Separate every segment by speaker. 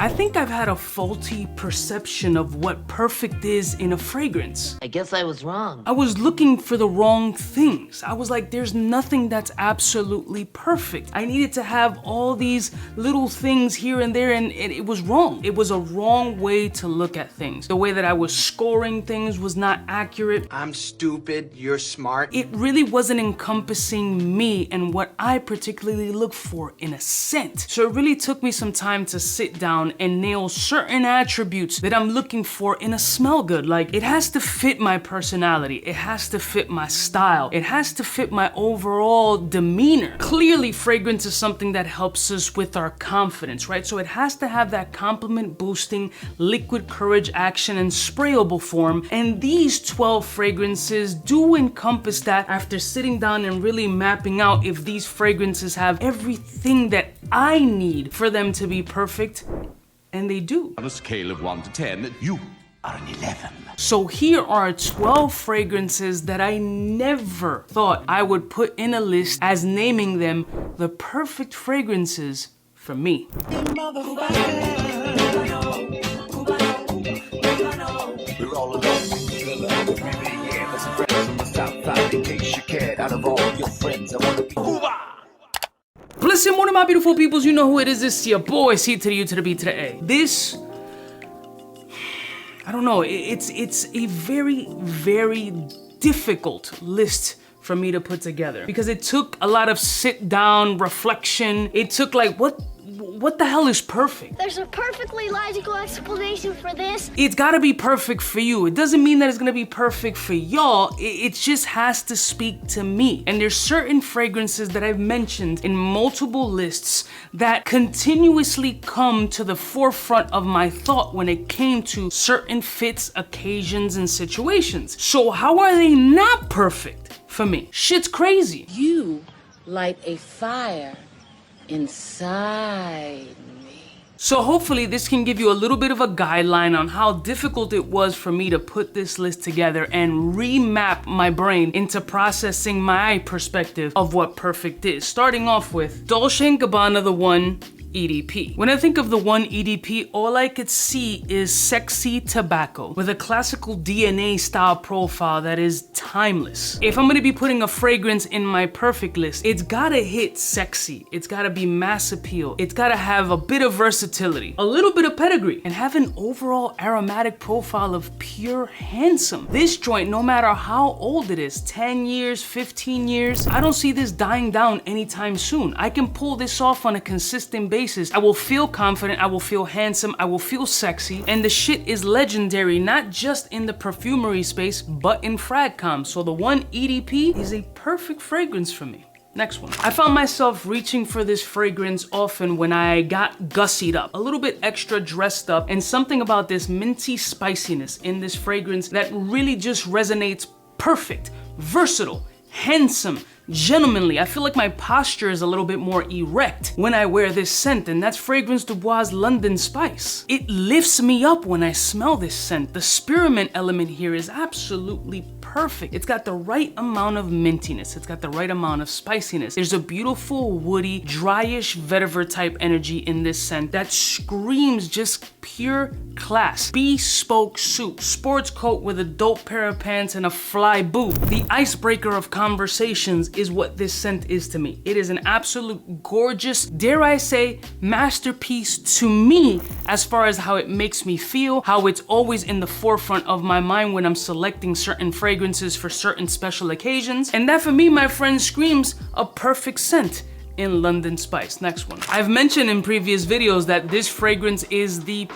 Speaker 1: I think I've had a faulty perception of what perfect is in a fragrance.
Speaker 2: I guess I was wrong.
Speaker 1: I was looking for the wrong things. I was like, there's nothing that's absolutely perfect. I needed to have all these little things here and there, and it was wrong. It was a wrong way to look at things. The way that I was scoring things was not accurate.
Speaker 3: I'm stupid, you're smart.
Speaker 1: It really wasn't encompassing me and what I particularly look for in a scent. So it really took me some time to sit down and nail certain attributes that I'm looking for in a smell good. Like, it has to fit my personality. It has to fit my style. It has to fit my overall demeanor. Clearly, fragrance is something that helps us with our confidence, right? So it has to have that compliment boosting liquid courage action and sprayable form. And these 12 fragrances do encompass that after sitting down and really mapping out if these fragrances have everything that I need for them to be perfect, and they do.
Speaker 4: On a scale of 1 to 10, you are an 11.
Speaker 1: So here are 12 fragrances that I never thought I would put in a list as naming them the perfect fragrances for me.
Speaker 5: We're all alone, yeah, but some friends from the south side, in case you cared, out of all your friends, I wanna be
Speaker 1: Blessed morning, my beautiful peoples. You know who it is. It's your boy, C to the U to the B to the A. This, I don't know, it's a very, very difficult list for me to put together because it took a lot of sit down reflection. It took like, what the hell is perfect?
Speaker 6: There's a perfectly logical explanation for this.
Speaker 1: It's gotta be perfect for you. It doesn't mean that it's gonna be perfect for y'all. It just has to speak to me. And there's certain fragrances that I've mentioned in multiple lists that continuously come to the forefront of my thought when it came to certain fits, occasions, and situations. So how are they not perfect for me? Shit's crazy.
Speaker 7: You light a fire inside me.
Speaker 1: So hopefully this can give you a little bit of a guideline on how difficult it was for me to put this list together and remap my brain into processing my perspective of what perfect is. Starting off with Dolce & Gabbana, the one EDP. When I think of the one EDP, all I could see is sexy tobacco with a classical DNA style profile that is timeless. If I'm gonna be putting a fragrance in my perfect list, it's gotta hit sexy. It's gotta be mass appeal. It's gotta have a bit of versatility, a little bit of pedigree, and have an overall aromatic profile of pure handsome. This joint, no matter how old it is, 10 years, 15 years, I don't see this dying down anytime soon. I can pull this off on a consistent basis. I will feel confident, I will feel handsome, I will feel sexy, and the shit is legendary, not just in the perfumery space, but in fragcom. So the one EDP is a perfect fragrance for me. Next one. I found myself reaching for this fragrance often when I got gussied up, a little bit extra dressed up, and something about this minty spiciness in this fragrance that really just resonates perfect, versatile, handsome, gentlemanly. I feel like my posture is a little bit more erect when I wear this scent, and that's Fragrance Du Bois' London Spice. It lifts me up when I smell this scent. The spearmint element here is absolutely perfect. It's got the right amount of mintiness. It's got the right amount of spiciness. There's a beautiful, woody, dryish vetiver type energy in this scent that screams just pure class. Bespoke suit, sports coat with a dope pair of pants and a fly boot. The icebreaker of conversations is what this scent is to me. It is an absolute gorgeous, dare I say, masterpiece to me as far as how it makes me feel, how it's always in the forefront of my mind when I'm selecting certain fragrances for certain special occasions. And that for me, my friend, screams a perfect scent in London Spice. Next one. I've mentioned in previous videos that this fragrance is the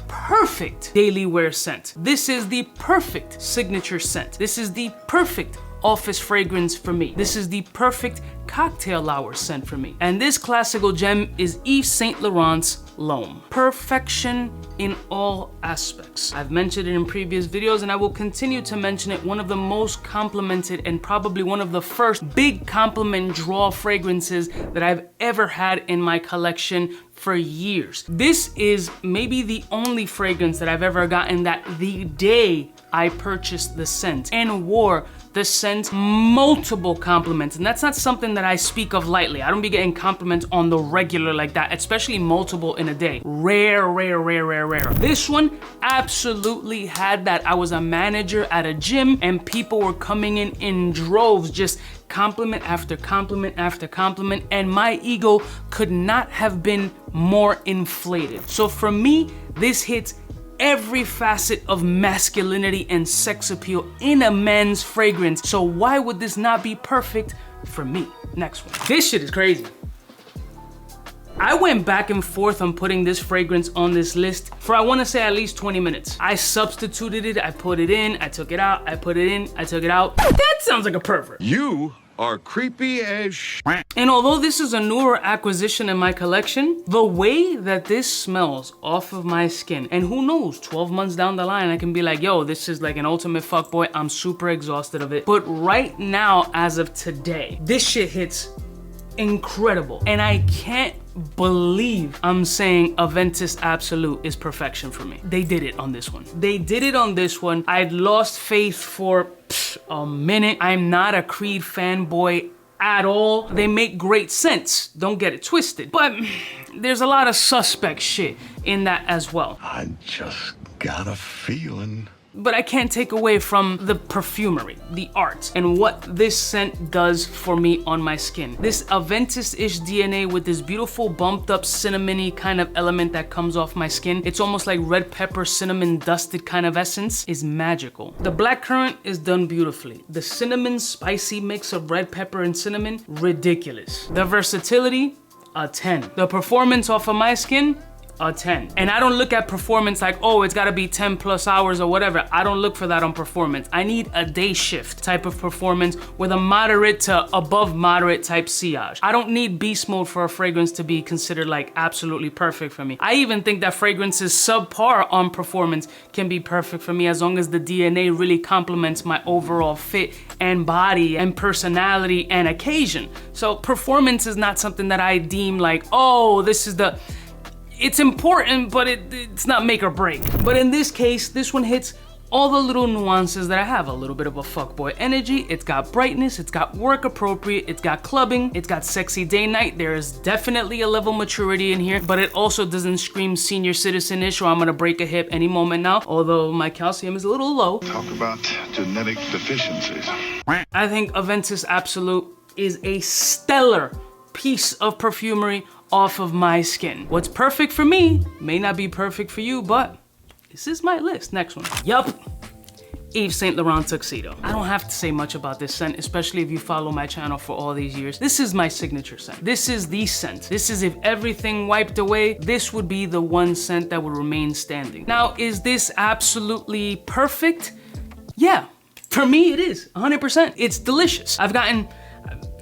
Speaker 1: perfect daily wear scent. This is the perfect signature scent. This is the perfect office fragrance for me. This is the perfect cocktail hour scent for me. And this classical gem is Yves Saint Laurent's L'Homme. Perfection in all aspects. I've mentioned it in previous videos and I will continue to mention it. One of the most complimented and probably one of the first big compliment draw fragrances that I've ever had in my collection for years. This is maybe the only fragrance that I've ever gotten that the day I purchased the scent and wore the scent multiple compliments. And that's not something something that I speak of lightly. I don't be getting compliments on the regular like that, especially multiple in a day. Rare, rare, rare, rare, rare. This one absolutely had that. I was a manager at a gym and people were coming in droves, just compliment after compliment after compliment, and my ego could not have been more inflated. So for me, this hits every facet of masculinity and sex appeal in a men's fragrance. So why would this not be perfect for me? Next one. This shit is crazy. I went back and forth on putting this fragrance on this list for I want to say at least 20 minutes. I substituted it, I put it in, I took it out, I put it in, I took it out. That sounds like a pervert.
Speaker 4: You are creepy as sh**.
Speaker 1: And although this is a newer acquisition in my collection, the way that this smells off of my skin, and who knows, 12 months down the line, I can be like, yo, this is like an ultimate fuckboy. I'm super exhausted of it. But right now, as of today, this shit hits incredible. And I can't believe I'm saying Aventus Absolute is perfection for me. They did it on this one. They did it on this one. I'd lost faith for a minute. I'm not a Creed fanboy at all. They make great sense, don't get it twisted. But there's a lot of suspect shit in that as well.
Speaker 2: I just got a feeling.
Speaker 1: But I can't take away from the perfumery, the art, and what this scent does for me on my skin. This Aventus-ish DNA with this beautiful bumped up cinnamony kind of element that comes off my skin. It's almost like red pepper, cinnamon dusted kind of essence is magical. The blackcurrant is done beautifully. The cinnamon spicy mix of red pepper and cinnamon, ridiculous. The versatility, a 10. The performance off of my skin, a 10. And I don't look at performance like, oh, it's gotta be 10 plus hours or whatever. I don't look for that on performance. I need a day shift type of performance with a moderate to above moderate type sillage. I don't need beast mode for a fragrance to be considered like absolutely perfect for me. I even think that fragrances subpar on performance can be perfect for me as long as the DNA really complements my overall fit and body and personality and occasion. So performance is not something that I deem like, oh, this is the... It's important, but it's not make or break. But in this case, this one hits all the little nuances that I have. A little bit of a fuckboy energy. It's got brightness, it's got work appropriate, it's got clubbing, it's got sexy day night. There is definitely a level maturity in here, but it also doesn't scream senior citizen-ish or I'm gonna break a hip any moment now, although my calcium is a little low.
Speaker 2: Talk about genetic deficiencies.
Speaker 1: I think Aventus Absolute is a stellar piece of perfumery off of my skin. What's perfect for me may not be perfect for you, but this is my list. Next one. Yup. Yves Saint Laurent Tuxedo. I don't have to say much about this scent, especially if you follow my channel for all these years. This is my signature scent. This is the scent. This is if everything wiped away, this would be the one scent that would remain standing. Now, is this absolutely perfect? Yeah, for me it is, 100%. It's delicious. I've gotten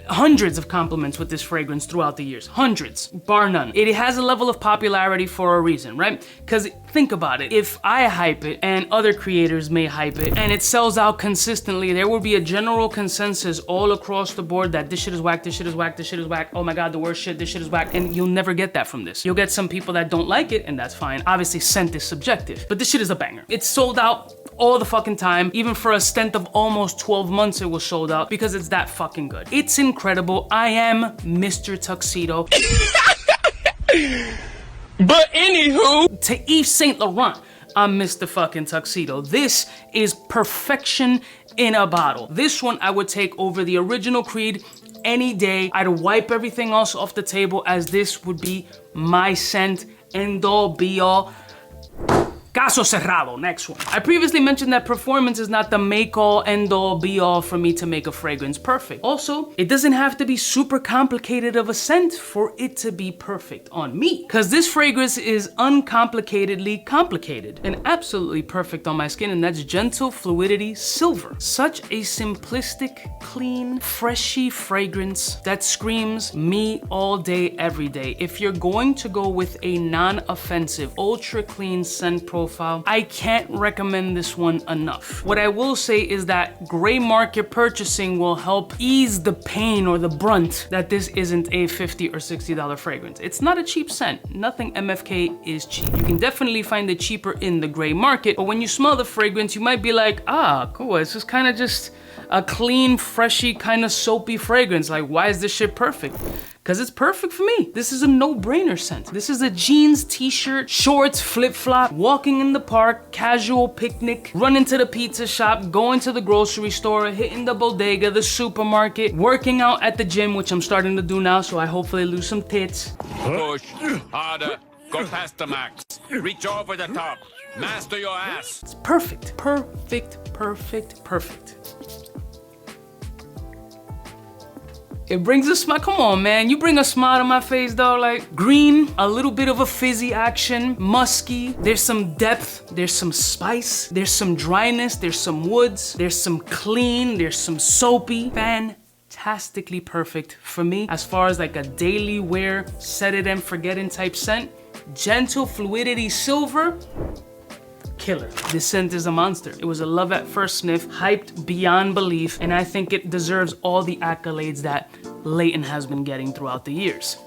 Speaker 1: hundreds of compliments with this fragrance throughout the years. Hundreds, bar none. It has a level of popularity for a reason, right? Because think about it. If I hype it and other creators may hype it and it sells out consistently, there will be a general consensus all across the board that this shit is whack, this shit is whack, this shit is whack. Oh my God, the worst shit, this shit is whack. And you'll never get that from this. You'll get some people that don't like it and that's fine. Obviously, scent is subjective, but this shit is a banger. It's sold out all the fucking time. Even for a stint of almost 12 months, it was sold out because it's that fucking good. It's incredible. I am Mr. Tuxedo. But anywho, to Yves Saint Laurent, I'm Mr. fucking Tuxedo. This is perfection in a bottle. This one I would take over the original Creed any day. I'd wipe everything else off the table as this would be my scent, end all be all. Caso cerrado, next one. I previously mentioned that performance is not the make-all, end-all, be-all for me to make a fragrance perfect. Also, it doesn't have to be super complicated of a scent for it to be perfect on me. Because this fragrance is uncomplicatedly complicated and absolutely perfect on my skin, and that's Gentle Fluidity Silver. Such a simplistic, clean, freshy fragrance that screams me all day, every day. If you're going to go with a non-offensive, ultra clean scent profile, profile. I can't recommend this one enough. What I will say is that gray market purchasing will help ease the pain or the brunt that this isn't a $50 or $60 fragrance. It's not a cheap scent. Nothing MFK is cheap. You can definitely find it cheaper in the gray market, but when you smell the fragrance, you might be like, ah, cool, it's just kind of just a clean, freshy, kind of soapy fragrance. Like, why is this shit perfect? Because it's perfect for me. This is a no-brainer scent. This is a jeans, t-shirt, shorts, flip-flop, walking in the park, casual picnic, running to the pizza shop, going to the grocery store, hitting the bodega, the supermarket, working out at the gym, which I'm starting to do now, so I hopefully lose some tits.
Speaker 8: Push harder. Go past the max. Reach over the top. Master your ass.
Speaker 1: It's perfect. Perfect, perfect, perfect. It brings a smile. Come on, man. You bring a smile to my face, though. Like, green, a little bit of a fizzy action, musky. There's some depth. There's some spice. There's some dryness. There's some woods. There's some clean. There's some soapy. Fantastically perfect for me. As far as like a daily wear, set it and forget it type scent. Gentle Fluidity Silver. Killer. This scent is a monster. It was a love at first sniff, hyped beyond belief, and I think it deserves all the accolades that 𝐼𝐿𝐼 has been getting throughout the years.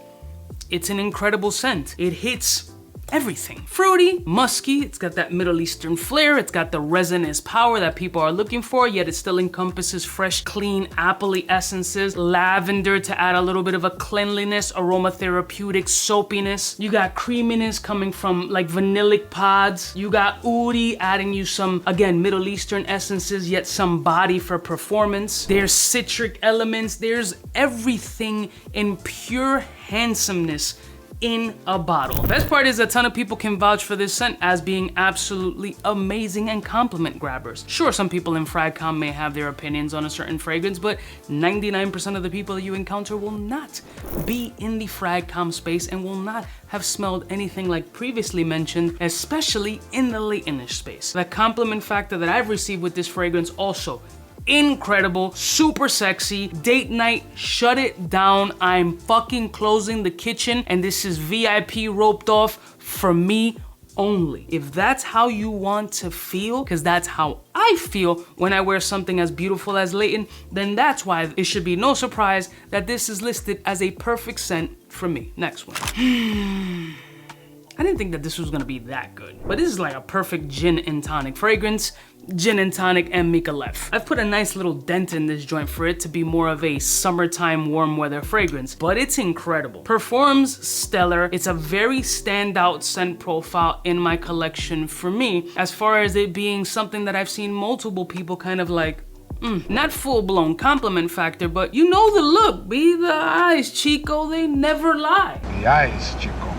Speaker 1: It's an incredible scent. It hits everything. Fruity, musky, it's got that Middle Eastern flair, it's got the resinous power that people are looking for, yet it still encompasses fresh, clean, appley essences, lavender to add a little bit of a cleanliness, aromatherapeutic soapiness. You got creaminess coming from like vanillic pods. You got udi adding you some, again, Middle Eastern essences, yet some body for performance. There's citric elements. There's everything in pure handsomeness in a bottle. Best part is a ton of people can vouch for this scent as being absolutely amazing and compliment grabbers. Sure, some people in FragCom may have their opinions on a certain fragrance, but 99% of the people you encounter will not be in the FragCom space and will not have smelled anything like previously mentioned, especially in the 𝐼𝐿𝐼 space. The compliment factor that I've received with this fragrance also incredible, super sexy, date night, shut it down. I'm fucking closing the kitchen and this is VIP roped off for me only. If that's how you want to feel, because that's how I feel when I wear something as beautiful as 𝐼𝐿𝐼, then that's why it should be no surprise that this is listed as a perfect scent for me. Next one. I didn't think that this was gonna be that good, but this is like a perfect gin and tonic fragrance. Gin and tonic and 𝗏𝐿𝐼. I've put a nice little dent in this joint for it to be more of a summertime warm weather fragrance, but it's incredible. Performs stellar. It's a very standout scent profile in my collection for me, as far as it being something that I've seen multiple people kind of like, not full-blown compliment factor, but you know the look, be the eyes, Chico, they never lie.
Speaker 9: The eyes, Chico,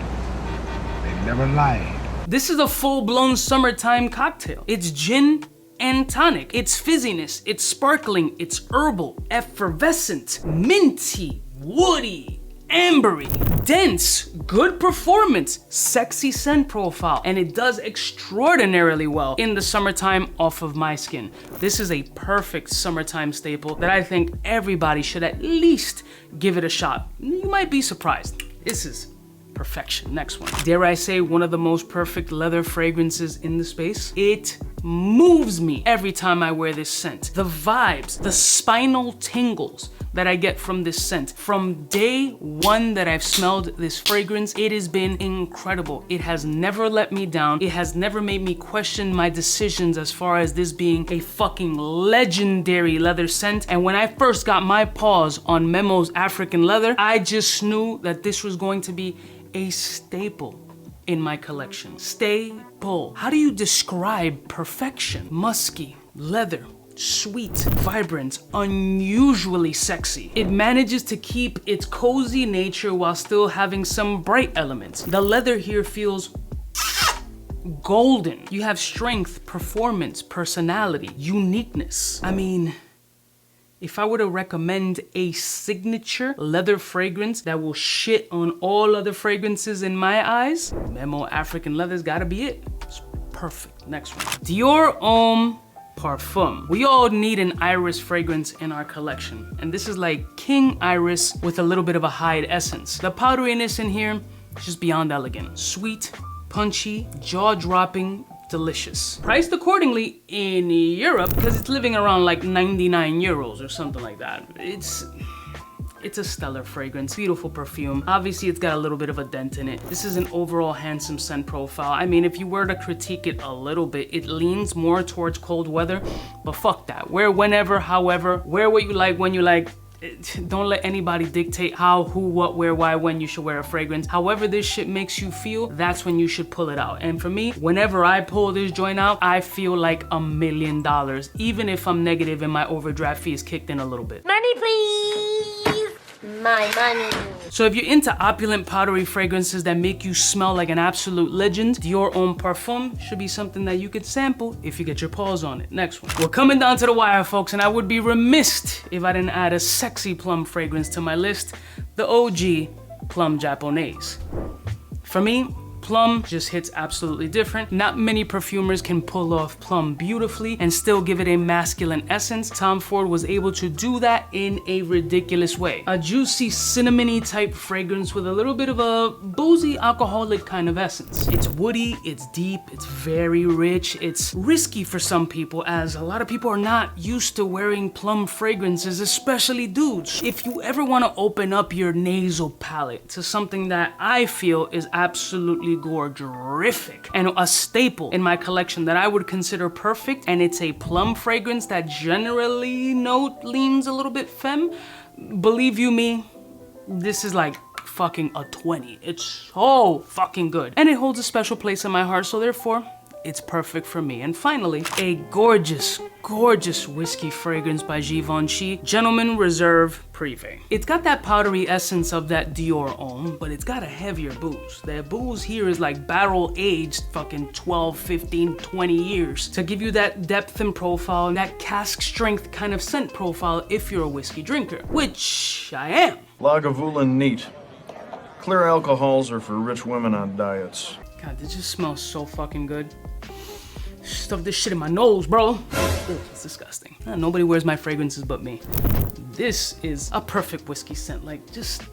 Speaker 9: they never lie.
Speaker 1: This is a full-blown summertime cocktail. It's gin and tonic. It's fizziness, it's sparkling, it's herbal, effervescent, minty, woody, ambery, dense, good performance, sexy scent profile, and it does extraordinarily well in the summertime off of my skin. This is a perfect summertime staple that I think everybody should at least give it a shot. You might be surprised. This is perfection. Next one. Dare I say one of the most perfect leather fragrances in the space? It moves me every time I wear this scent. The vibes, the spinal tingles that I get from this scent. From day one that I've smelled this fragrance, it has been incredible. It has never let me down. It has never made me question my decisions as far as this being a fucking legendary leather scent. And when I first got my paws on Memo's African leather, I just knew that this was going to be a staple in my collection. Staple. How do you describe perfection? Musky, leather, sweet, vibrant, unusually sexy. It manages to keep its cozy nature while still having some bright elements. The leather here feels golden. You have strength, performance, personality, uniqueness. I mean, if I were to recommend a signature leather fragrance that will shit on all other fragrances in my eyes, Memo African Leather's gotta be it. It's perfect. Next one. Dior Homme Parfum. We all need an iris fragrance in our collection, and this is like King Iris with a little bit of a hide essence. The powderiness in here is just beyond elegant. Sweet, punchy, jaw-dropping, delicious. Priced accordingly in Europe because it's living around like 99 euros or something like that. It's a stellar fragrance, beautiful perfume. Obviously, it's got a little bit of a dent in it. This is an overall handsome scent profile. I mean, if you were to critique it a little bit, it leans more towards cold weather, but fuck that. Wear whenever, however, wear what you like, when you like. Don't let anybody dictate how, who, what, where, why, when you should wear a fragrance. However this shit makes you feel, that's when you should pull it out. And for me, whenever I pull this joint out, I feel like $1 million, even if I'm negative and my overdraft fee is kicked in a little bit.
Speaker 6: Money, please. My money.
Speaker 1: So if you're into opulent powdery fragrances that make you smell like an absolute legend, Dior Homme Parfum should be something that you could sample if you get your paws on it. Next one. We're coming down to the wire, folks, and I would be remiss if I didn't add a sexy plum fragrance to my list, the OG Plum Japonaise. For me, plum just hits absolutely different. Not many perfumers can pull off plum beautifully and still give it a masculine essence. Tom Ford was able to do that in a ridiculous way. A juicy cinnamony type fragrance with a little bit of a boozy alcoholic kind of essence. It's woody, it's deep, it's very rich, it's risky for some people as a lot of people are not used to wearing plum fragrances, especially dudes. If you ever want to open up your nasal palette to something that I feel is absolutely gorgerific and a staple in my collection that I would consider perfect, and it's a plum fragrance that generally leans a little bit femme, believe you me, this is like fucking a 20. It's so fucking good, and it holds a special place in my heart, so therefore it's perfect for me. And finally, a gorgeous, gorgeous whiskey fragrance by Givenchy, Gentleman Reserve Privé. It's got that powdery essence of that Dior Homme, but it's got a heavier booze. That booze here is like barrel aged fucking 12, 15, 20 years to give you that depth and profile, that cask strength kind of scent profile if you're a whiskey drinker, which I am.
Speaker 10: Lagavulin neat. Clear alcohols are for rich women on diets.
Speaker 1: God, this just smells so fucking good. Stuff this shit in my nose, bro. Ugh, it's disgusting. Nobody wears my fragrances but me. This is a perfect whiskey scent. Like, just,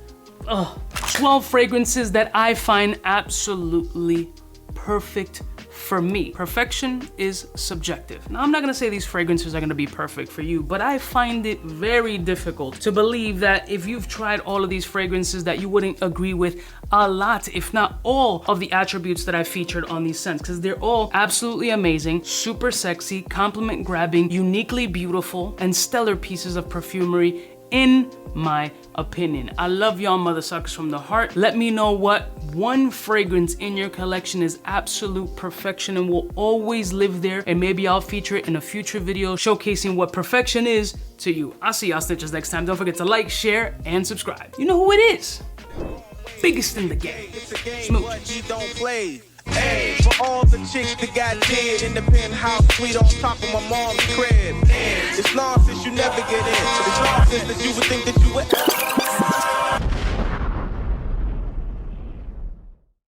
Speaker 1: 12 fragrances that I find absolutely perfect for me. Perfection is subjective. Now, I'm not gonna say these fragrances are gonna be perfect for you, but I find it very difficult to believe that if you've tried all of these fragrances that you wouldn't agree with a lot, if not all, of the attributes that I featured on these scents, because they're all absolutely amazing, super sexy, compliment grabbing, uniquely beautiful, and stellar pieces of perfumery in my opinion. I love y'all mother suckers from the heart. Let me know what one fragrance in your collection is absolute perfection and will always live there, and maybe I'll feature it in a future video showcasing what perfection is to you. I'll see y'all snitches next time. Don't forget to like, share, and subscribe. You know who it is. Biggest in the game. Smooch.
Speaker 11: Hey, for all the chicks that got dead in the penthouse suite on top of my mom's crib. It's nonsense you never get in. It's nonsense that you would think that you would.